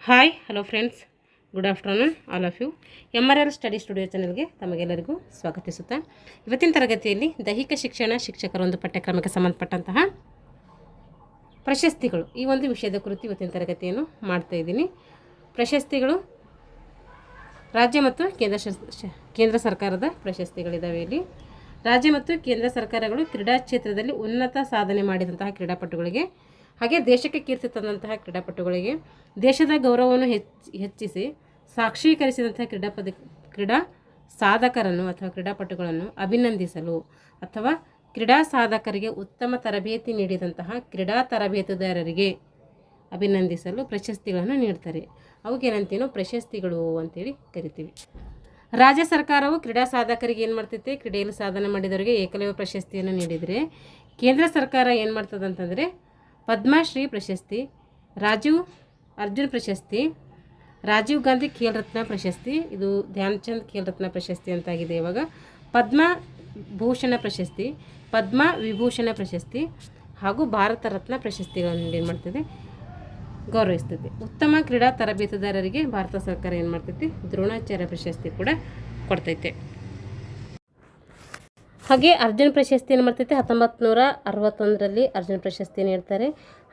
Hi hello friends, good afternoon all of you. MRL study studio ಚಾನಲ್ಗೆ ತಮಗೆಲ್ಲರಿಗೂ ಸ್ವಾಗತಿಸುತ್ತಾ ಇವತ್ತಿನ ತರಗತಿಯಲ್ಲಿ ದೈಹಿಕ ಶಿಕ್ಷಣ ಶಿಕ್ಷಕರ ಒಂದು ಪಠ್ಯಕ್ರಮಕ್ಕೆ ಸಂಬಂಧಪಟ್ಟಂತಹ ಪ್ರಶಸ್ತಿಗಳು ಈ ಒಂದು ವಿಷಯದ ಕುರಿತು ಇವತ್ತಿನ ತರಗತಿಯನ್ನು ಮಾಡ್ತಾ ಇದ್ದೀನಿ. ಪ್ರಶಸ್ತಿಗಳು ರಾಜ್ಯ ಮತ್ತು ಕೇಂದ್ರ ಸರ್ಕಾರದ ಪ್ರಶಸ್ತಿಗಳಿದ್ದಾವೆ. ಇಲ್ಲಿ ರಾಜ್ಯ ಮತ್ತು ಕೇಂದ್ರ ಸರ್ಕಾರಗಳು ಕ್ರೀಡಾ ಕ್ಷೇತ್ರದಲ್ಲಿ ಉನ್ನತ ಸಾಧನೆ ಮಾಡಿದಂತಹ ಕ್ರೀಡಾಪಟುಗಳಿಗೆ ಹಾಗೆ ದೇಶಕ್ಕೆ ಕೀರ್ತಿ ತಂದಂತಹ ಕ್ರೀಡಾಪಟುಗಳಿಗೆ ದೇಶದ ಗೌರವವನ್ನು ಹೆಚ್ಚಿಸಿ ಸಾಕ್ಷೀಕರಿಸಿದಂತಹ ಕ್ರೀಡಾ ಸಾಧಕರನ್ನು ಅಥವಾ ಕ್ರೀಡಾಪಟುಗಳನ್ನು ಅಭಿನಂದಿಸಲು ಅಥವಾ ಕ್ರೀಡಾ ಸಾಧಕರಿಗೆ ಉತ್ತಮ ತರಬೇತಿ ನೀಡಿದಂತಹ ಕ್ರೀಡಾ ತರಬೇತುದಾರರಿಗೆ ಅಭಿನಂದಿಸಲು ಪ್ರಶಸ್ತಿಗಳನ್ನು ನೀಡ್ತಾರೆ. ಅವುಗೇನಂತೀನೋ ಪ್ರಶಸ್ತಿಗಳು ಅಂತೇಳಿ ಕರಿತೀವಿ. ರಾಜ್ಯ ಸರ್ಕಾರವು ಕ್ರೀಡಾ ಸಾಧಕರಿಗೆ ಏನು ಮಾಡ್ತೈತೆ, ಕ್ರೀಡೆಯಲ್ಲಿ ಸಾಧನೆ ಮಾಡಿದವರಿಗೆ ಏಕಲವ್ಯ ಪ್ರಶಸ್ತಿಯನ್ನು ನೀಡಿದರೆ, ಕೇಂದ್ರ ಸರ್ಕಾರ ಏನು ಮಾಡ್ತದೆ ಅಂತಂದರೆ ಪದ್ಮಶ್ರೀ ಪ್ರಶಸ್ತಿ, ಅರ್ಜುನ್ ಪ್ರಶಸ್ತಿ, ರಾಜೀವ್ ಗಾಂಧಿ ಖೇಲ್ ರತ್ನ ಪ್ರಶಸ್ತಿ, ಇದು ಧ್ಯಾನ್ ಚಂದ್ ಖೇಲ್ ರತ್ನ ಪ್ರಶಸ್ತಿ ಅಂತಾಗಿದೆ. ಇವಾಗ ಪದ್ಮಭೂಷಣ ಪ್ರಶಸ್ತಿ, ಪದ್ಮ ವಿಭೂಷಣ ಪ್ರಶಸ್ತಿ ಹಾಗೂ ಭಾರತ ರತ್ನ ಪ್ರಶಸ್ತಿಗಳನ್ನು ಏನು ಮಾಡ್ತದೆ, ಗೌರವಿಸ್ತದೆ. ಉತ್ತಮ ಕ್ರೀಡಾ ತರಬೇತುದಾರರಿಗೆ ಭಾರತ ಸರ್ಕಾರ ಏನು ಮಾಡ್ತೈತಿ, ದ್ರೋಣಾಚಾರ್ಯ ಪ್ರಶಸ್ತಿ ಕೂಡ ಕೊಡ್ತೈತೆ. ಹಾಗೆ ಅರ್ಜುನ್ ಪ್ರಶಸ್ತಿ ಏನು ಮಾಡ್ತೈತೆ, 1961ರಲ್ಲಿ ಅರ್ಜುನ್ ಪ್ರಶಸ್ತಿ ನೀಡ್ತಾರೆ.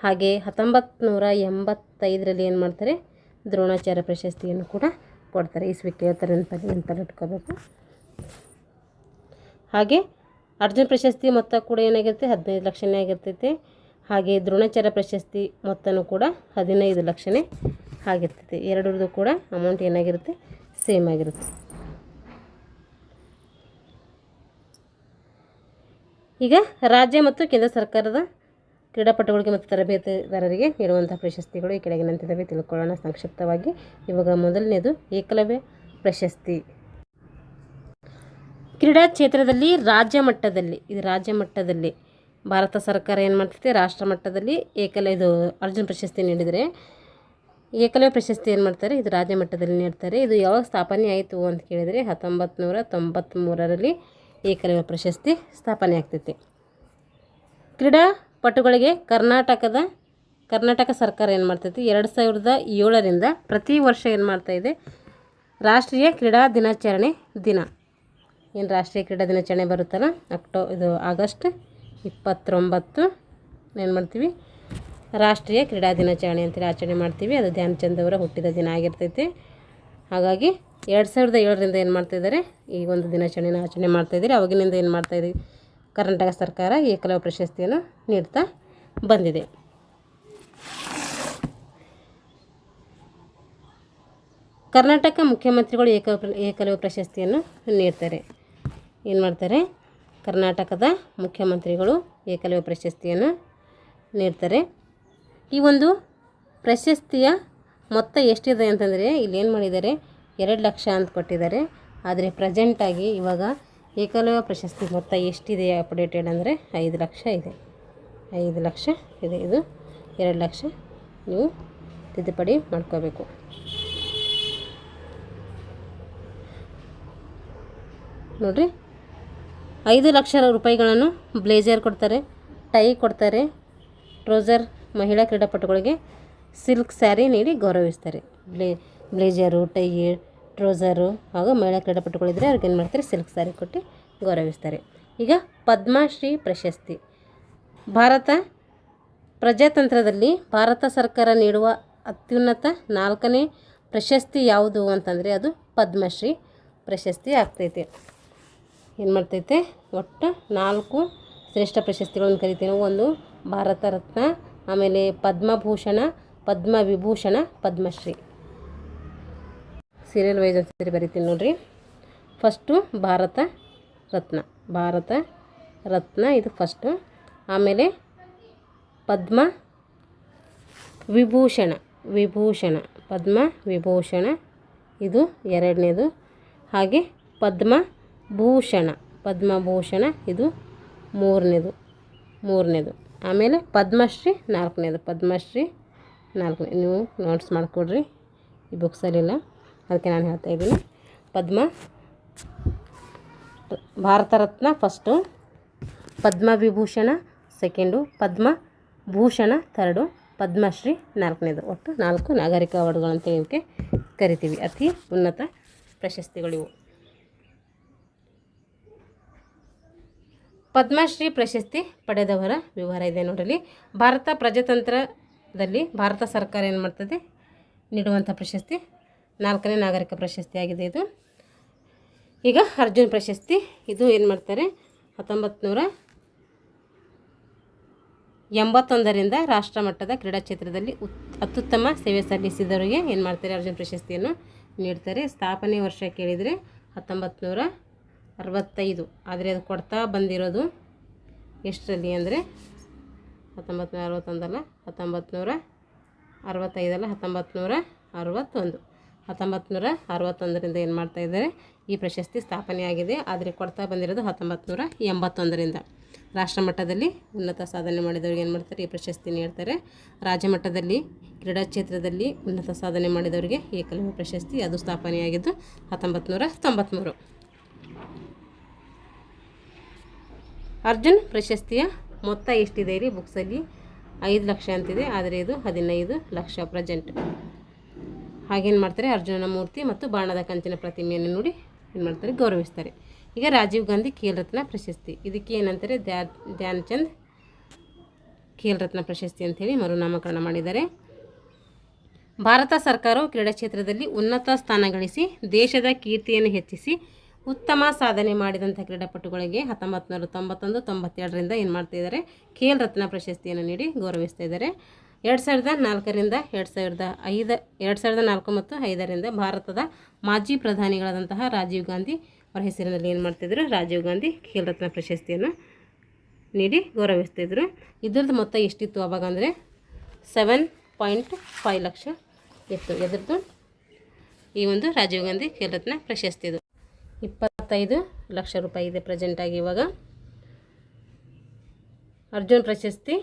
ಹಾಗೆ 1985ರಲ್ಲಿ ಏನು ಮಾಡ್ತಾರೆ, ದ್ರೋಣಾಚಾರ್ಯ ಪ್ರಶಸ್ತಿಯನ್ನು ಕೂಡ ಕೊಡ್ತಾರೆ. ಇಸ್ವಿ ಕೇಳ್ತಾರೆ ನೆನಪಲ್ಲಿ ಇಟ್ಕೋಬೇಕು. ಹಾಗೆ ಅರ್ಜುನ್ ಪ್ರಶಸ್ತಿ ಮೊತ್ತ ಕೂಡ ಏನಾಗಿರುತ್ತೆ, 15 ಲಕ್ಷನೇ ಆಗಿರ್ತೈತೆ. ಹಾಗೆ ದ್ರೋಣಾಚಾರ್ಯ ಪ್ರಶಸ್ತಿ ಮೊತ್ತನೂ ಕೂಡ 15 ಲಕ್ಷನೇ ಆಗಿರ್ತೈತೆ. ಎರಡರದ್ದು ಕೂಡ ಅಮೌಂಟ್ ಏನಾಗಿರುತ್ತೆ, ಸೇಮ್ ಆಗಿರುತ್ತೆ. ಈಗ ರಾಜ್ಯ ಮತ್ತು ಕೇಂದ್ರ ಸರ್ಕಾರದ ಕ್ರೀಡಾಪಟುಗಳಿಗೆ ಮತ್ತು ತರಬೇತುದಾರರಿಗೆ ನೀಡುವಂಥ ಪ್ರಶಸ್ತಿಗಳು ಈ ಕೆಳಗಿನಂತಿದ್ದಾವೆ, ತಿಳ್ಕೊಳ್ಳೋಣ ಸಂಕ್ಷಿಪ್ತವಾಗಿ. ಇವಾಗ ಮೊದಲನೇದು ಏಕಲವ್ಯ ಪ್ರಶಸ್ತಿ. ಕ್ರೀಡಾ ಕ್ಷೇತ್ರದಲ್ಲಿ ರಾಜ್ಯ ಮಟ್ಟದಲ್ಲಿ ಭಾರತ ಸರ್ಕಾರ ಏನು ಮಾಡ್ತೈತೆ, ರಾಷ್ಟ್ರ ಮಟ್ಟದಲ್ಲಿ ಇದು ಅರ್ಜುನ್ ಪ್ರಶಸ್ತಿ ನೀಡಿದರೆ, ಏಕಲವ್ಯ ಪ್ರಶಸ್ತಿ ಏನು ಮಾಡ್ತಾರೆ, ಇದು ರಾಜ್ಯ ಮಟ್ಟದಲ್ಲಿ ನೀಡ್ತಾರೆ. ಇದು ಯಾವಾಗ ಸ್ಥಾಪನೆ ಆಯಿತು ಅಂತ ಕೇಳಿದರೆ 1993ರಲ್ಲಿ ಏಕಲವ್ಯ ಪ್ರಶಸ್ತಿ ಸ್ಥಾಪನೆ ಆಗ್ತೈತಿ. ಕ್ರೀಡಾಪಟುಗಳಿಗೆ ಕರ್ನಾಟಕ ಸರ್ಕಾರ ಏನು ಮಾಡ್ತೈತಿ, 2007ರಿಂದ ಪ್ರತಿ ವರ್ಷ ಏನು ಮಾಡ್ತಾಯಿದೆ, ರಾಷ್ಟ್ರೀಯ ಕ್ರೀಡಾ ದಿನಾಚರಣೆ ದಿನ ಏನು ರಾಷ್ಟ್ರೀಯ ಕ್ರೀಡಾ ದಿನಾಚರಣೆ ಬರುತ್ತಲ್ಲ, ಆಗಸ್ಟ್ 29 ಏನು ಮಾಡ್ತೀವಿ, ರಾಷ್ಟ್ರೀಯ ಕ್ರೀಡಾ ದಿನಾಚರಣೆ ಅಂತೇಳಿ ಆಚರಣೆ ಮಾಡ್ತೀವಿ. ಅದು ಧ್ಯಾನ್ ಚಂದ್ ಅವರ ಹುಟ್ಟಿದ ದಿನ ಆಗಿರ್ತೈತೆ. ಹಾಗಾಗಿ 2007ರಿಂದ ಏನು ಮಾಡ್ತಾಯಿದ್ದಾರೆ, ಈ ಒಂದು ದಿನಾಚರಣೆನ ಆಚರಣೆ ಮಾಡ್ತಾಯಿದ್ದಾರೆ. ಅವಾಗಿನಿಂದ ಏನು ಮಾಡ್ತಾಯಿದ್ದೀವಿ, ಕರ್ನಾಟಕ ಸರ್ಕಾರ ಏಕಲವ್ಯ ಪ್ರಶಸ್ತಿಯನ್ನು ನೀಡ್ತಾ ಬಂದಿದೆ. ಕರ್ನಾಟಕ ಮುಖ್ಯಮಂತ್ರಿಗಳು ಏಕಲವ್ಯ ಪ್ರಶಸ್ತಿಯನ್ನು ನೀಡ್ತಾರೆ. ಏನು ಮಾಡ್ತಾರೆ, ಕರ್ನಾಟಕದ ಮುಖ್ಯಮಂತ್ರಿಗಳು ಏಕಲವ್ಯ ಪ್ರಶಸ್ತಿಯನ್ನು ನೀಡ್ತಾರೆ. ಈ ಒಂದು ಪ್ರಶಸ್ತಿಯ ಮೊತ್ತ ಎಷ್ಟಿದೆ ಅಂತಂದರೆ, ಇಲ್ಲೇನು ಮಾಡಿದ್ದಾರೆ, 2 ಲಕ್ಷ ಅಂತ ಕೊಟ್ಟಿದ್ದಾರೆ. ಆದರೆ ಪ್ರೆಸೆಂಟಾಗಿ ಇವಾಗ ಏಕಲವ್ಯ ಪ್ರಶಸ್ತಿ ಮೊತ್ತ ಎಷ್ಟಿದೆ ಅಪ್ಡೇಟೆಡ್ ಅಂದರೆ 5 ಲಕ್ಷ ಇದೆ. 5 ಲಕ್ಷ ಇದೆ. ಇದು 2 ಲಕ್ಷ ನೀವು ತಿದ್ದುಪಡಿ ಮಾಡ್ಕೋಬೇಕು. ನೋಡಿರಿ, 5 ಲಕ್ಷ ರೂಪಾಯಿಗಳನ್ನು ಬ್ಲೇಜರ್ ಕೊಡ್ತಾರೆ, ಟೈ ಕೊಡ್ತಾರೆ. ಟ್ರೌಸರ್ ಮಹಿಳಾ ಕ್ರೀಡಾಪಟುಗಳಿಗೆ ಸಿಲ್ಕ್ ಸ್ಯಾರಿ ನೀಡಿ ಗೌರವಿಸ್ತಾರೆ. ಬ್ಲೇಜರು, ಟೈ, ಟ್ರೌಸರು ಹಾಗೂ ಮಹಿಳಾ ಕ್ರೀಡಾಪಟುಗಳಿದ್ದರೆ ಅವ್ರಿಗೆ ಏನು ಮಾಡ್ತಾರೆ, ಸಿಲ್ಕ್ ಸ್ಯಾರಿ ಕೊಟ್ಟು ಗೌರವಿಸ್ತಾರೆ. ಈಗ ಪದ್ಮಶ್ರೀ ಪ್ರಶಸ್ತಿ. ಪ್ರಜಾತಂತ್ರದಲ್ಲಿ ಭಾರತ ಸರ್ಕಾರ ನೀಡುವ ಅತ್ಯುನ್ನತ 4ನೇ ಪ್ರಶಸ್ತಿ ಯಾವುದು ಅಂತಂದರೆ ಅದು ಪದ್ಮಶ್ರೀ ಪ್ರಶಸ್ತಿ ಆಗ್ತೈತೆ. ಏನು ಮಾಡ್ತೈತೆ, ಒಟ್ಟು 4 ಶ್ರೇಷ್ಠ ಪ್ರಶಸ್ತಿಗಳನ್ನು ಕರಿತೀವಿ. ಒಂದು ಭಾರತ ರತ್ನ, ಆಮೇಲೆ ಪದ್ಮಭೂಷಣ, ಪದ್ಮವಿಭೂಷಣ, ಪದ್ಮಶ್ರೀ. ಸೀರಿಯಲ್ ವೈಸ್ ಅಂತ ಬರಿತೀನಿ ನೋಡ್ರಿ. ಫಸ್ಟು ಭಾರತ ರತ್ನ ಇದು ಫಸ್ಟು, ಆಮೇಲೆ ಪದ್ಮ ವಿಭೂಷಣ ಇದು ಎರಡನೇದು. ಹಾಗೆ ಪದ್ಮಭೂಷಣ ಇದು ಮೂರನೇದು. ಆಮೇಲೆ ಪದ್ಮಶ್ರೀ ನಾಲ್ಕನೇದು. ನೀವು ನೋಟ್ಸ್ ಮಾಡಿಕೊಡ್ರಿ, ಈ ಬುಕ್ಸಲ್ಲಿಲ್ಲ, ಅದಕ್ಕೆ ನಾನು ಹೇಳ್ತಾ ಇದ್ದೀನಿ. Bharat Ratna first, Padma Vibhushan second, Padma Bhushan third, Padma Shri 4ನೇದು. ಒಟ್ಟು 4 ನಾಗರಿಕ ಅವಾರ್ಡ್ಗಳಂತೇಳಿ ಇವಕ್ಕೆ ಕರಿತೀವಿ. ಅತಿ ಉನ್ನತ ಪ್ರಶಸ್ತಿಗಳಿವು. ಪದ್ಮಶ್ರೀ ಪ್ರಶಸ್ತಿ ಪಡೆದವರ ವಿವರ ಇದೆ ನೋಡಲಿ. ಭಾರತ ಪ್ರಜಾತಂತ್ರದಲ್ಲಿ ಭಾರತ ಸರ್ಕಾರ ಏನು ಮಾಡ್ತದೆ ನೀಡುವಂಥ ಪ್ರಶಸ್ತಿ 4ನೇ ನಾಗರಿಕ ಪ್ರಶಸ್ತಿ ಆಗಿದೆ ಇದು. ಈಗ ಅರ್ಜುನ್ ಪ್ರಶಸ್ತಿ ಇದು ಏನು ಮಾಡ್ತಾರೆ 1981ರಿಂದ ರಾಷ್ಟ್ರ ಮಟ್ಟದ ಕ್ರೀಡಾ ಕ್ಷೇತ್ರದಲ್ಲಿ ಅತ್ಯುತ್ತಮ ಸೇವೆ ಸಲ್ಲಿಸಿದವರಿಗೆ ಏನು ಮಾಡ್ತಾರೆ ಅರ್ಜುನ್ ಪ್ರಶಸ್ತಿಯನ್ನು ನೀಡ್ತಾರೆ. ಸ್ಥಾಪನೆ ವರ್ಷ ಕೇಳಿದರೆ 1965. ಆದರೆ ಅದು ಕೊಡ್ತಾ ಬಂದಿರೋದು ಎಷ್ಟರಲ್ಲಿ ಅಂದರೆ 1961 1965 1961. 1961ರಿಂದ ಏನು ಮಾಡ್ತಾಯಿದ್ದಾರೆ ಈ ಪ್ರಶಸ್ತಿ ಸ್ಥಾಪನೆಯಾಗಿದೆ. ಆದರೆ ಕೊಡ್ತಾ ಬಂದಿರೋದು 1981ರಿಂದ. ರಾಷ್ಟ್ರ ಮಟ್ಟದಲ್ಲಿ ಉನ್ನತ ಸಾಧನೆ ಮಾಡಿದವ್ರಿಗೆ ಏನು ಮಾಡ್ತಾರೆ ಈ ಪ್ರಶಸ್ತಿ ನೀಡ್ತಾರೆ. ರಾಜ್ಯ ಮಟ್ಟದಲ್ಲಿ ಕ್ರೀಡಾ ಕ್ಷೇತ್ರದಲ್ಲಿ ಉನ್ನತ ಸಾಧನೆ ಮಾಡಿದವರಿಗೆ ಏಕಲವ್ಯ ಪ್ರಶಸ್ತಿ, ಅದು ಸ್ಥಾಪನೆಯಾಗಿದ್ದು 1993. ಅರ್ಜುನ್ ಪ್ರಶಸ್ತಿಯ ಮೊತ್ತ ಎಷ್ಟಿದೆ ಇಲ್ಲಿ ಬುಕ್ಸಲ್ಲಿ 5 ಲಕ್ಷ ಅಂತಿದೆ, ಆದರೆ ಇದು 15 ಲಕ್ಷ ಪ್ರೆಸೆಂಟ್. ಹಾಗೇನು ಮಾಡ್ತಾರೆ ಅರ್ಜುನನ ಮೂರ್ತಿ ಮತ್ತು ಬಾಣದ ಕಂಚಿನ ಪ್ರತಿಮೆಯನ್ನು ನೋಡಿ ಏನು ಮಾಡ್ತಾರೆ ಗೌರವಿಸ್ತಾರೆ. ಈಗ ರಾಜೀವ್ ಗಾಂಧಿ ಖೇಲ್ ರತ್ನ ಪ್ರಶಸ್ತಿ, ಇದಕ್ಕೆ ಏನಂತಾರೆ ಧ್ಯಾನ್ ಚಂದ್ ಖೇಲ್ ರತ್ನ ಪ್ರಶಸ್ತಿ ಅಂಥೇಳಿ ಮರುನಾಮಕರಣ ಮಾಡಿದ್ದಾರೆ. ಭಾರತ ಸರ್ಕಾರವು ಕ್ರೀಡಾ ಕ್ಷೇತ್ರದಲ್ಲಿ ಉನ್ನತ ಸ್ಥಾನ ಗಳಿಸಿ ದೇಶದ ಕೀರ್ತಿಯನ್ನು ಹೆಚ್ಚಿಸಿ ಉತ್ತಮ ಸಾಧನೆ ಮಾಡಿದಂಥ ಕ್ರೀಡಾಪಟುಗಳಿಗೆ 1991-92ರಿಂದ ಏನು ಮಾಡ್ತಾಯಿದ್ದಾರೆ ಖೇಲ್ ರತ್ನ ಪ್ರಶಸ್ತಿಯನ್ನು ನೀಡಿ ಗೌರವಿಸ್ತಾ ಇದ್ದಾರೆ. 2004ರಿಂದ 2004 ಮತ್ತು 2005ರಿಂದ ಭಾರತದ ಮಾಜಿ ಪ್ರಧಾನಿಗಳಾದಂತಹ ರಾಜೀವ್ ಗಾಂಧಿ ಅವರ ಹೆಸರಿನಲ್ಲಿ ಏನು ಮಾಡ್ತಿದ್ರು ರಾಜೀವ್ ಗಾಂಧಿ ಖೇಲ್ ರತ್ನ ಪ್ರಶಸ್ತಿಯನ್ನು ನೀಡಿ ಗೌರವಿಸ್ತಿದ್ರು. ಇದ್ರದ್ದು ಮೊತ್ತ ಎಷ್ಟಿತ್ತು ಅವಾಗ ಅಂದರೆ 7.5 ಲಕ್ಷ ಇತ್ತು. ಎದ್ರದ್ದು ಈ ಒಂದು ರಾಜೀವ್ ಗಾಂಧಿ ಖೇಲ್ ರತ್ನ ಪ್ರಶಸ್ತಿದು 25 ಲಕ್ಷ ರೂಪಾಯಿ ಇದೆ ಪ್ರೆಸೆಂಟಾಗಿ ಇವಾಗ. ಅರ್ಜುನ್ ಪ್ರಶಸ್ತಿ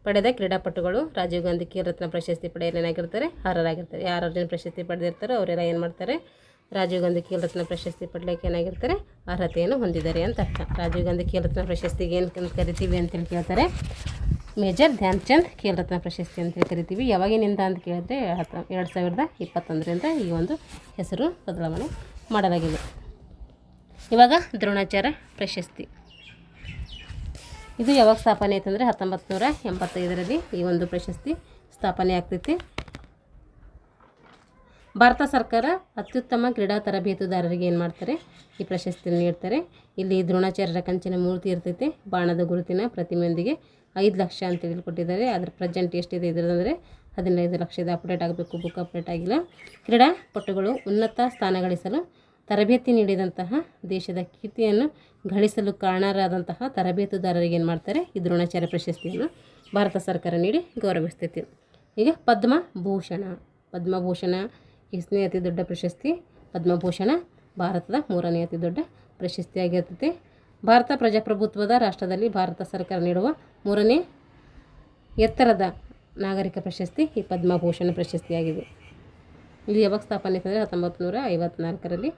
ಪಡೆದ ಕ್ರೀಡಾಪಟುಗಳು ರಾಜೀವ್ ಗಾಂಧಿ ಖೇಲ್ ರತ್ನ ಪ್ರಶಸ್ತಿ ಪಡೆಯಲು ಏನಾಗಿರ್ತಾರೆ ಅರ್ಹರಾಗಿರ್ತಾರೆ. ಯಾರು ಅರ್ಜುನ್ ಪ್ರಶಸ್ತಿ ಪಡೆದಿರ್ತಾರೋ ಅವರೆಲ್ಲ ಏನು ಮಾಡ್ತಾರೆ ರಾಜೀವ್ ಗಾಂಧಿ ಖೇಲ್ ರತ್ನ ಪ್ರಶಸ್ತಿ ಪಡೆಯಲಿಕ್ಕೆ ಏನಾಗಿರ್ತಾರೆ ಅರ್ಹತೆಯನ್ನು ಹೊಂದಿದ್ದಾರೆ ಅಂತ ಅರ್ಥ. ರಾಜೀವ್ ಗಾಂಧಿ ಖೇಲ್ ರತ್ನ ಪ್ರಶಸ್ತಿಗೆ ಏನು ಕರಿತೀವಿ ಅಂತೇಳಿ ಕೇಳ್ತಾರೆ ಮೇಜರ್ ಧ್ಯಾನ್ ಚಂದ್ ಖೇಲ್ ರತ್ನ ಪ್ರಶಸ್ತಿ ಅಂತೇಳಿ ಕರಿತೀವಿ. ಯಾವಾಗಿನಿಂದ ಅಂತ ಕೇಳಿದ್ರೆ 2021ರಿಂದ ಈ ಒಂದು ಹೆಸರು ಬದಲಾವಣೆ ಮಾಡಲಾಗಿದೆ. ಇವಾಗ ದ್ರೋಣಾಚಾರ್ಯ ಪ್ರಶಸ್ತಿ ಇದು ಯಾವಾಗ ಸ್ಥಾಪನೆ ಆಯ್ತಂದರೆ 1985ರಲ್ಲಿ ಈ ಒಂದು ಪ್ರಶಸ್ತಿ ಸ್ಥಾಪನೆ ಆಗ್ತೈತಿ. ಭಾರತ ಸರ್ಕಾರ ಅತ್ಯುತ್ತಮ ಕ್ರೀಡಾ ತರಬೇತುದಾರರಿಗೆ ಏನು ಮಾಡ್ತಾರೆ ಈ ಪ್ರಶಸ್ತಿಯನ್ನು ನೀಡ್ತಾರೆ. ಇಲ್ಲಿ ದ್ರೋಣಾಚಾರ್ಯರ ಕಂಚಿನ ಮೂರ್ತಿ ಇರ್ತೈತೆ, ಬಾಣದ ಗುರುತಿನ ಪ್ರತಿಮೆಯೊಂದಿಗೆ 5 ಲಕ್ಷ ಅಂತೇಳಿ ಕೊಟ್ಟಿದ್ದಾರೆ. ಅದರ ಪ್ರೆಸೆಂಟ್ ಎಷ್ಟಿದೆ ಇದ್ರದಂದರೆ 15 ಲಕ್ಷದ ಅಪ್ಡೇಟ್ ಆಗಬೇಕು, ಬುಕ್ ಅಪ್ಡೇಟ್ ಆಗಿಲ್ಲ. ಕ್ರೀಡಾಪಟುಗಳು ಉನ್ನತ ಸ್ಥಾನ ಗಳಿಸಲು ತರಬೇತಿ ನೀಡಿದಂತಹ ದೇಶದ ಕೀರ್ತಿಯನ್ನು ಗಳಿಸಲು ಕಾರಣರಾದಂತಹ ತರಬೇತುದಾರರಿಗೆ ಏನು ಮಾಡ್ತಾರೆ ಈ ದ್ರೋಣಾಚಾರ್ಯ ಪ್ರಶಸ್ತಿಯನ್ನು ಭಾರತ ಸರ್ಕಾರ ನೀಡಿ ಗೌರವಿಸ್ತೈತಿ. ಈಗ ಪದ್ಮಭೂಷಣ ಎಷ್ಟನೇ ಅತಿ ದೊಡ್ಡ ಪ್ರಶಸ್ತಿ? ಪದ್ಮಭೂಷಣ ಭಾರತದ 3ನೇ ಅತಿ ದೊಡ್ಡ ಪ್ರಶಸ್ತಿಯಾಗಿರ್ತೈತೆ. ಭಾರತ ಪ್ರಜಾಪ್ರಭುತ್ವದ ರಾಷ್ಟ್ರದಲ್ಲಿ ಭಾರತ ಸರ್ಕಾರ ನೀಡುವ 3ನೇ ಎತ್ತರದ ನಾಗರಿಕ ಪ್ರಶಸ್ತಿ ಈ ಪದ್ಮಭೂಷಣ ಪ್ರಶಸ್ತಿಯಾಗಿದೆ. ಇದು ಯಾವಾಗ ಸ್ಥಾಪನೆ ಆಯ್ತಂದರೆ 1954ರಲ್ಲಿ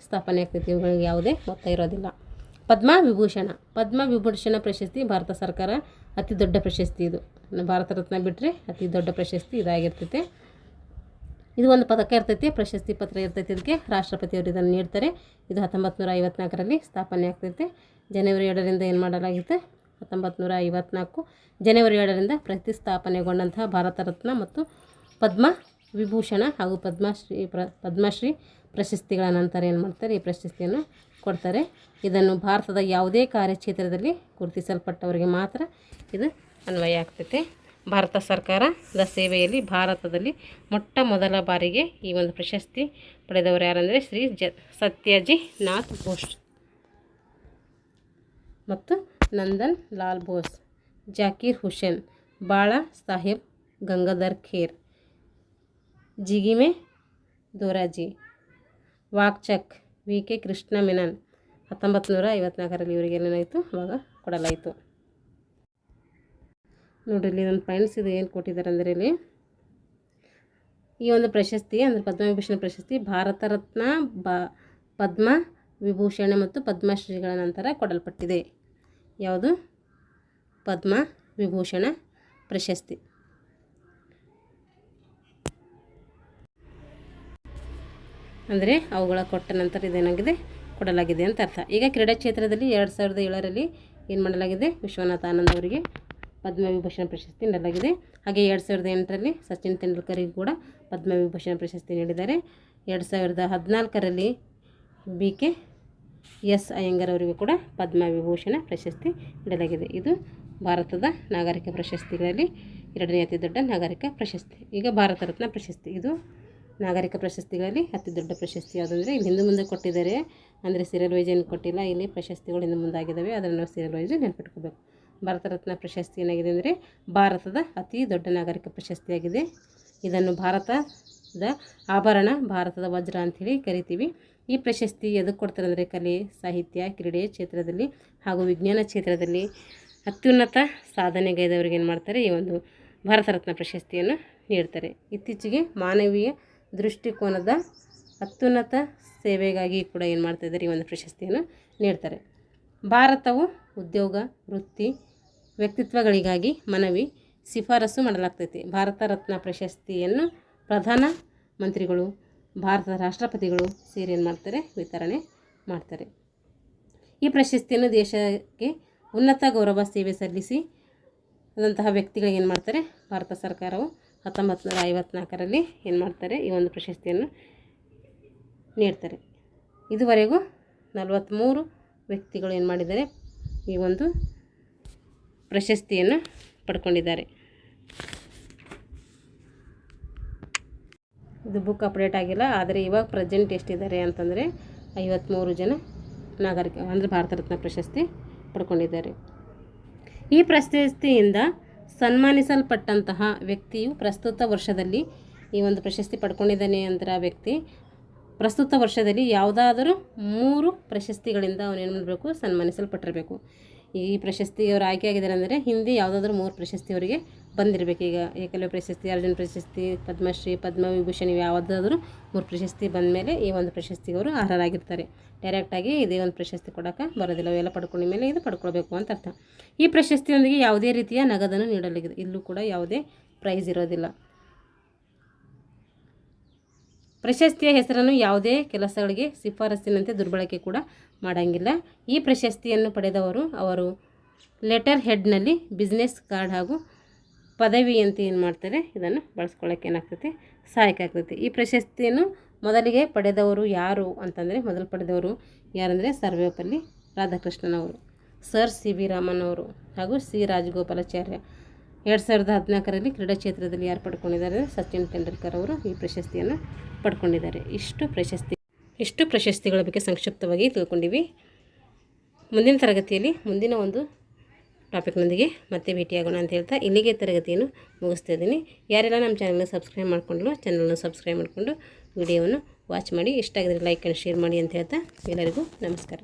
ಸ್ಥಾಪನೆ ಆಗ್ತೈತಿ. ಇವುಗಳಿಗೆ ಯಾವುದೇ ಮೊತ್ತ ಇರೋದಿಲ್ಲ. ಪದ್ಮವಿಭೂಷಣ ಪ್ರಶಸ್ತಿ ಭಾರತ ಸರ್ಕಾರ ಅತಿ ದೊಡ್ಡ ಪ್ರಶಸ್ತಿ. ಇದು ಭಾರತ ರತ್ನ ಬಿಟ್ಟರೆ ಅತಿ ದೊಡ್ಡ ಪ್ರಶಸ್ತಿ ಇದಾಗಿರ್ತೈತೆ. ಇದು ಒಂದು ಪದಕ ಇರ್ತೈತಿ, ಪ್ರಶಸ್ತಿ ಪತ್ರ ಇರ್ತೈತಿ. ಇದಕ್ಕೆ ರಾಷ್ಟ್ರಪತಿಯವರು ಇದನ್ನು ನೀಡ್ತಾರೆ. ಇದು 1954ರಲ್ಲಿ ಸ್ಥಾಪನೆ ಆಗ್ತೈತೆ. ಜನವರಿ 2ರಿಂದ ಏನು ಮಾಡಲಾಗಿತ್ತು 1954 ಜನವರಿ 2ರಿಂದ ಪ್ರತಿಸ್ಥಾಪನೆಗೊಂಡಂತಹ ಭಾರತ ರತ್ನ ಮತ್ತು ಪದ್ಮ ವಿಭೂಷಣ ಹಾಗೂ ಪದ್ಮಶ್ರೀ ಪ್ರಶಸ್ತಿಗಳ ನಂತರ ಏನು ಮಾಡ್ತಾರೆ ಈ ಪ್ರಶಸ್ತಿಯನ್ನು ಕೊಡ್ತಾರೆ. ಇದನ್ನು ಭಾರತದ ಯಾವುದೇ ಕಾರ್ಯಕ್ಷೇತ್ರದಲ್ಲಿ ಗುರುತಿಸಲ್ಪಟ್ಟವರಿಗೆ ಮಾತ್ರ ಇದು ಅನ್ವಯ ಆಗ್ತೈತೆ. ಭಾರತ ಸರ್ಕಾರದ ಸೇವೆಯಲ್ಲಿ ಭಾರತದಲ್ಲಿ ಮೊಟ್ಟ ಮೊದಲ ಬಾರಿಗೆ ಈ ಒಂದು ಪ್ರಶಸ್ತಿ ಪಡೆದವರು ಯಾರಂದರೆ ಶ್ರೀ ಸತ್ಯಜಿ ನಾಥ್ ಬೋಸ್ ಮತ್ತು ನಂದನ್ ಲಾಲ್ ಬೋಸ್, ಜಾಕೀರ್ ಹುಸೇನ್, ಬಾಳಾ ಸಾಹೇಬ್ ಗಂಗಾಧರ್ ಖೇರ್, ಜಿಗಿಮೆ ದೋರಾಜಿ, ವಾಕ್ಚಕ್, ವಿ.ಕೆ. ಕೃಷ್ಣ ಮೆನನ್ 1954ರಲ್ಲಿ ಇವರಿಗೆ ಏನೇನಾಯಿತು ಅವಾಗ ಕೊಡಲಾಯಿತು. ನೋಡಿರಿ ಇಲ್ಲಿ ಒಂದು ಪಾಯಿಂಟ್ಸ್ ಇದು ಏನು ಕೊಟ್ಟಿದ್ದಾರೆ ಅಂದರೆ ಇಲ್ಲಿ ಈ ಒಂದು ಪ್ರಶಸ್ತಿ ಅಂದರೆ ಪದ್ಮವಿಭೂಷಣ ಪ್ರಶಸ್ತಿ ಭಾರತ ರತ್ನ ಪದ್ಮ ವಿಭೂಷಣ ಮತ್ತು ಪದ್ಮಶ್ರೀಗಳ ನಂತರ ಕೊಡಲ್ಪಟ್ಟಿದೆ. ಯಾವುದು? ಪದ್ಮ ವಿಭೂಷಣ ಪ್ರಶಸ್ತಿ. ಅಂದರೆ ಅವುಗಳ ಕೊಟ್ಟ ನಂತರ ಇದೇನಾಗಿದೆ, ಕೊಡಲಾಗಿದೆ ಅಂತ ಅರ್ಥ. ಈಗ ಕ್ರೀಡಾ ಕ್ಷೇತ್ರದಲ್ಲಿ 2007ರಲ್ಲಿ ಏನು ಮಾಡಲಾಗಿದೆ, ವಿಶ್ವನಾಥ ಆನಂದ್ ಅವರಿಗೆ ಪದ್ಮವಿಭೂಷಣ ಪ್ರಶಸ್ತಿ ನೀಡಲಾಗಿದೆ. ಹಾಗೆ 2008ರಲ್ಲಿ ಸಚಿನ್ ತೆಂಡೂಲ್ಕರ್ಗೆ ಕೂಡ ಪದ್ಮವಿಭೂಷಣ ಪ್ರಶಸ್ತಿ ನೀಡಿದ್ದಾರೆ. 2014ರಲ್ಲಿ BKS ಅಯ್ಯಂಗಾರ್ ಅವರಿಗೂ ಕೂಡ ಪದ್ಮವಿಭೂಷಣ ಪ್ರಶಸ್ತಿ ನೀಡಲಾಗಿದೆ. ಇದು ಭಾರತದ ನಾಗರಿಕ ಪ್ರಶಸ್ತಿಗಳಲ್ಲಿ 2ನೇ ಅತಿ ದೊಡ್ಡ ನಾಗರಿಕ ಪ್ರಶಸ್ತಿ. ಈಗ ಭಾರತ ರತ್ನ ಪ್ರಶಸ್ತಿ, ಇದು ನಾಗರಿಕ ಪ್ರಶಸ್ತಿಗಳಲ್ಲಿ ಅತಿ ದೊಡ್ಡ ಪ್ರಶಸ್ತಿ ಯಾವುದಂದರೆ ಇಲ್ಲಿ ಹಿಂದೆ ಮುಂದೆ ಕೊಟ್ಟಿದ್ದಾರೆ, ಅಂದರೆ ಸೀರಿಯಲ್ ವೈಸ್ ಏನು ಕೊಟ್ಟಿಲ್ಲ. ಇಲ್ಲಿ ಪ್ರಶಸ್ತಿಗಳು ಹಿಂದೆ ಮುಂದಾಗಿದ್ದಾವೆ, ಅದನ್ನು ನಾವು ಸೀರಿಯಲ್ ವೈಸ್ ನೆನಪಿಟ್ಕೋಬೇಕು. ಭಾರತ ರತ್ನ ಪ್ರಶಸ್ತಿ ಏನಾಗಿದೆ ಅಂದರೆ ಭಾರತದ ಅತಿ ದೊಡ್ಡ ನಾಗರಿಕ ಪ್ರಶಸ್ತಿಯಾಗಿದೆ. ಇದನ್ನು ಭಾರತದ ಆಭರಣ, ಭಾರತದ ವಜ್ರ ಅಂಥೇಳಿ ಕರಿತೀವಿ. ಈ ಪ್ರಶಸ್ತಿ ಎದಕ್ಕೆ ಕೊಡ್ತಾರೆ ಅಂದರೆ ಕಲೆ, ಸಾಹಿತ್ಯ, ಕ್ರೀಡೆ ಕ್ಷೇತ್ರದಲ್ಲಿ ಹಾಗೂ ವಿಜ್ಞಾನ ಕ್ಷೇತ್ರದಲ್ಲಿ ಅತ್ಯುನ್ನತ ಸಾಧನೆಗೈದವರಿಗೆ ಏನು ಮಾಡ್ತಾರೆ, ಈ ಒಂದು ಭಾರತ ರತ್ನ ಪ್ರಶಸ್ತಿಯನ್ನು ನೀಡ್ತಾರೆ. ಇತ್ತೀಚೆಗೆ ಮಾನವೀಯ ದೃಷ್ಟಿಕೋನದ ಅತ್ಯುನ್ನತ ಸೇವೆಗಾಗಿ ಕೂಡ ಏನು ಮಾಡ್ತಾಯಿದ್ದಾರೆ, ಈ ಒಂದು ಪ್ರಶಸ್ತಿಯನ್ನು ನೀಡ್ತಾರೆ. ಭಾರತವು ಉದ್ಯೋಗ, ವೃತ್ತಿ, ವ್ಯಕ್ತಿತ್ವಗಳಿಗಾಗಿ ಮನವಿ ಶಿಫಾರಸು ಮಾಡಲಾಗ್ತೈತಿ. ಭಾರತ ರತ್ನ ಪ್ರಶಸ್ತಿಯನ್ನು ಪ್ರಧಾನ ಮಂತ್ರಿಗಳು, ಭಾರತದ ರಾಷ್ಟ್ರಪತಿಗಳು ಸೇರಿ ಏನು ಮಾಡ್ತಾರೆ, ವಿತರಣೆ ಮಾಡ್ತಾರೆ. ಈ ಪ್ರಶಸ್ತಿಯನ್ನು ದೇಶಕ್ಕೆ ಉನ್ನತ ಗೌರವ ಸೇವೆ ಸಲ್ಲಿಸಿ ಆದಂತಹ ವ್ಯಕ್ತಿಗಳಿಗೆ ಏನು ಮಾಡ್ತಾರೆ, ಭಾರತ ಸರ್ಕಾರವು 1954ರಲ್ಲಿ ಏನು ಮಾಡ್ತಾರೆ, ಈ ಒಂದು ಪ್ರಶಸ್ತಿಯನ್ನು ನೀಡ್ತಾರೆ. ಇದುವರೆಗೂ 43 ವ್ಯಕ್ತಿಗಳು ಏನು ಮಾಡಿದ್ದಾರೆ, ಈ ಒಂದು ಪ್ರಶಸ್ತಿಯನ್ನು ಪಡ್ಕೊಂಡಿದ್ದಾರೆ. ಇದು ಬುಕ್ ಅಪ್ಡೇಟ್ ಆಗಿಲ್ಲ, ಆದರೆ ಇವಾಗ ಪ್ರೆಸೆಂಟ್ ಎಷ್ಟಿದ್ದಾರೆ ಅಂತಂದರೆ 53 ಜನ ನಾಗರಿಕ ಅಂದರೆ ಭಾರತ ರತ್ನ ಪ್ರಶಸ್ತಿ ಪಡ್ಕೊಂಡಿದ್ದಾರೆ. ಈ ಪ್ರಶಸ್ತಿಯಿಂದ ಸನ್ಮಾನಿಸಲ್ಪಟ್ಟಂತಹ ವ್ಯಕ್ತಿಯು ಪ್ರಸ್ತುತ ವರ್ಷದಲ್ಲಿ ಈ ಒಂದು ಪ್ರಶಸ್ತಿ ಪಡ್ಕೊಂಡಿದ್ದಾನೆ ಅಂದರೆ ಆ ವ್ಯಕ್ತಿ ಪ್ರಸ್ತುತ ವರ್ಷದಲ್ಲಿ ಯಾವುದಾದರೂ 3 ಪ್ರಶಸ್ತಿಗಳಿಂದ ಅವನೇನು ಮಾಡಬೇಕು, ಸನ್ಮಾನಿಸಲ್ಪಟ್ಟಿರಬೇಕು. ಈ ಪ್ರಶಸ್ತಿ ಅವರು ಆಯ್ಕೆಯಾಗಿದ್ದಾರೆ ಅಂದರೆ ಹಿಂದೆ ಯಾವುದಾದ್ರೂ 3 ಪ್ರಶಸ್ತಿ ಅವರಿಗೆ ಬಂದಿರಬೇಕು. ಈಗ ಏಕಲವ್ಯ ಪ್ರಶಸ್ತಿ, ಅರ್ಜುನ ಪ್ರಶಸ್ತಿ, ಪದ್ಮಶ್ರೀ, ಪದ್ಮವಿಭೂಷಣ ಇವು ಯಾವುದಾದ್ರೂ 3 ಪ್ರಶಸ್ತಿ ಬಂದ ಮೇಲೆ ಈ ಒಂದು ಪ್ರಶಸ್ತಿಗೆ ಅವರು ಅರ್ಹರಾಗಿರ್ತಾರೆ. ಡೈರೆಕ್ಟಾಗಿ ಇದೇ ಒಂದು ಪ್ರಶಸ್ತಿ ಕೊಡೋಕೆ ಬರೋದಿಲ್ಲ, ಅವೆಲ್ಲ ಪಡ್ಕೊಂಡ ಮೇಲೆ ಇದು ಪಡ್ಕೊಳ್ಬೇಕು ಅಂತ ಅರ್ಥ. ಈ ಪ್ರಶಸ್ತಿಯೊಂದಿಗೆ ಯಾವುದೇ ರೀತಿಯ ನಗದನ್ನು ನೀಡಲಾಗಿದೆ, ಇಲ್ಲೂ ಕೂಡ ಯಾವುದೇ ಪ್ರೈಸ್ ಇರೋದಿಲ್ಲ. ಪ್ರಶಸ್ತಿಯ ಹೆಸರನ್ನು ಯಾವುದೇ ಕೆಲಸಗಳಿಗೆ ಶಿಫಾರಸ್ಸಿನಂತೆ ದುರ್ಬಳಕೆ ಕೂಡ ಮಾಡೋಂಗಿಲ್ಲ. ಈ ಪ್ರಶಸ್ತಿಯನ್ನು ಪಡೆದವರು ಅವರು ಲೆಟರ್ ಹೆಡ್ನಲ್ಲಿ ಬಿಸ್ನೆಸ್ ಕಾರ್ಡ್ ಹಾಗೂ ಪದವಿ ಅಂತ ಏನು ಮಾಡ್ತಾರೆ, ಇದನ್ನು ಬಳಸ್ಕೊಳ್ಳೋಕೆ ಏನಾಗ್ತೈತಿ, ಸಹಾಯಕ ಆಗ್ತೈತಿ. ಈ ಪ್ರಶಸ್ತಿಯನ್ನು ಮೊದಲಿಗೆ ಪಡೆದವರು ಯಾರು ಅಂತಂದರೆ, ಮೊದಲು ಪಡೆದವರು ಯಾರಂದರೆ ಸರ್ವೇಪಲ್ಲಿ ರಾಧಾಕೃಷ್ಣನ್ ಅವರು, ಸರ್ CB ರಾಮನ್ ಅವರು ಹಾಗೂ C ರಾಜಗೋಪಾಲಾಚಾರ್ಯ. 2014ರಲ್ಲಿ ಕ್ರೀಡಾ ಕ್ಷೇತ್ರದಲ್ಲಿ ಯಾರು ಪಡ್ಕೊಂಡಿದ್ದಾರೆ, ಸಚಿನ್ ತೆಂಡೂಲ್ಕರ್ ಅವರು ಈ ಪ್ರಶಸ್ತಿಯನ್ನು ಪಡ್ಕೊಂಡಿದ್ದಾರೆ. ಇಷ್ಟು ಪ್ರಶಸ್ತಿಗಳ ಬಗ್ಗೆ ಸಂಕ್ಷಿಪ್ತವಾಗಿ ತಿಳ್ಕೊಂಡಿವಿ. ಮುಂದಿನ ತರಗತಿಯಲ್ಲಿ ಮುಂದಿನ ಒಂದು ಟಾಪಿಕ್ನೊಂದಿಗೆ ಮತ್ತೆ ಭೇಟಿಯಾಗೋಣ ಅಂತ ಹೇಳ್ತಾ ಇಲ್ಲಿಗೆ ತರಗತಿಯನ್ನು ಮುಗಿಸ್ತಾ ಇದ್ದೀನಿ. ಯಾರೆಲ್ಲ ನಮ್ಮ ಚಾನಲ್ನ ಸಬ್ಸ್ಕ್ರೈಬ್ ಮಾಡ್ಕೊಂಡ್ರು ಚಾನಲ್ನ ಸಬ್ಸ್ಕ್ರೈಬ್ ಮಾಡಿಕೊಂಡು ವಿಡಿಯೋವನ್ನು ವಾಚ್ ಮಾಡಿ. ಇಷ್ಟ ಆಗಿದ್ರೆ ಲೈಕ್ ಆ್ಯಂಡ್ ಶೇರ್ ಮಾಡಿ ಅಂತ ಹೇಳ್ತಾ ಎಲ್ಲರಿಗೂ ನಮಸ್ಕಾರ.